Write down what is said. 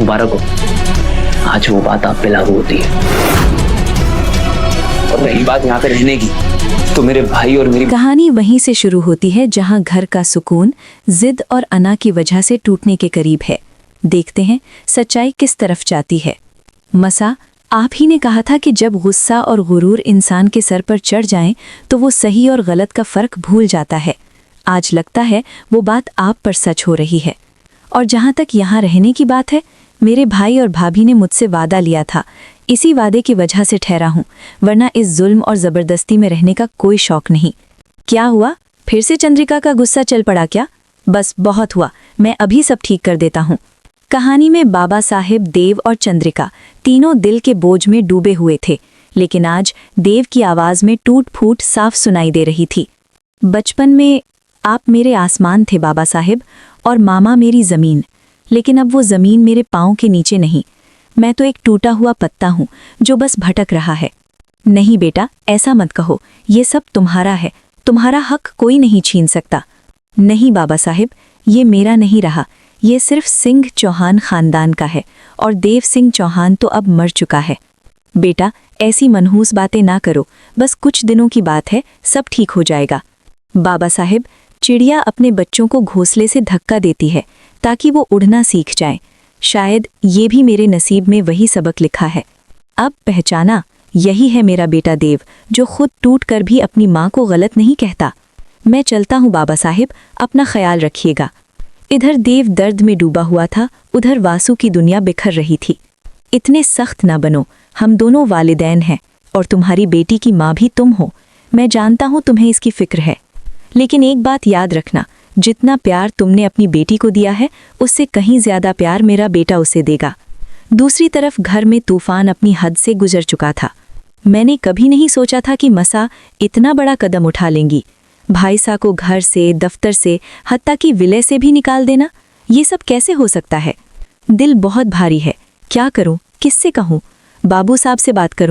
मुबारक हो, आज वो बात आप पे लागू होती है। और रही बात यहाँ पे रहने की, तो मेरे भाई और मेरी कहानी वहीं से शुरू होती है जहां घर का सुकून जिद और अना की वजह से टूटने के करीब है। देखते हैं सच्चाई किस तरफ जाती है। मसा, आप ही ने कहा था कि जब गुस्सा और गुरूर इंसान के सर पर चढ़ जाएं तो वो सही और गलत का फर्क भूल जाता है। आज लगता है वो बात आप पर सच हो रही है। और जहां तक यहाँ रहने की बात है, मेरे भाई और भाभी ने मुझसे वादा लिया था, इसी वादे की वजह से ठहरा हूं, वरना इस जुल्म और जबरदस्ती में रहने का कोई शौक नहीं। क्या हुआ, फिर से चंद्रिका का गुस्सा चल पड़ा क्या? बस बहुत हुआ, मैं अभी सब ठीक कर देता हूं। कहानी में बाबा साहेब, देव और चंद्रिका तीनों दिल के बोझ में डूबे हुए थे, लेकिन आज देव की आवाज में टूट फूट साफ सुनाई दे रही थी। बचपन में आप मेरे आसमान थे बाबा साहेब, और मामा मेरी जमीन, लेकिन अब वो जमीन मेरे पाँव के नीचे नहीं। मैं तो एक टूटा हुआ पत्ता हूँ जो बस भटक रहा है। नहीं बेटा, ऐसा मत कहो, ये सब तुम्हारा है, तुम्हारा हक कोई नहीं छीन सकता। नहीं बाबा साहेब, ये मेरा नहीं रहा, ये सिर्फ सिंह चौहान खानदान का है, और देव सिंह चौहान तो अब मर चुका है। बेटा, ऐसी मनहूस बातें ना करो, बस कुछ दिनों की बात है, सब ठीक हो जाएगा। बाबा साहेब, चिड़िया अपने बच्चों को घोंसले से धक्का देती है ताकि वो उड़ना सीख जाए। शायद ये भी मेरे नसीब में वही सबक लिखा है। अब पहचाना, यही है मेरा बेटा देव, जो खुद टूट कर भी अपनी माँ को गलत नहीं कहता। मैं चलता हूँ बाबा साहेब, अपना ख्याल रखिएगा। इधर देव दर्द में डूबा हुआ था, उधर वासु की दुनिया बिखर रही थी। इतने सख्त ना बनो, हम दोनों वालिदैन हैं, और तुम्हारी बेटी की माँ भी तुम हो। मैं जानता हूँ तुम्हें इसकी फिक्र है, लेकिन एक बात याद रखना, जितना प्यार तुमने अपनी बेटी को दिया है, उससे कहीं ज्यादा प्यार मेरा बेटा उसे देगा। दूसरी तरफ घर में तूफान अपनी हद से गुजर चुका था। मैंने कभी नहीं सोचा था कि मसा इतना बड़ा कदम उठा लेंगी। भाई सा को घर से, दफ्तर से, हत्ता कि विलय से भी निकाल देना, ये सब कैसे हो सकता है? दिल बहुत भारी है। क्या करूं, किससे कहूं? बाबू साहब से बात करूं?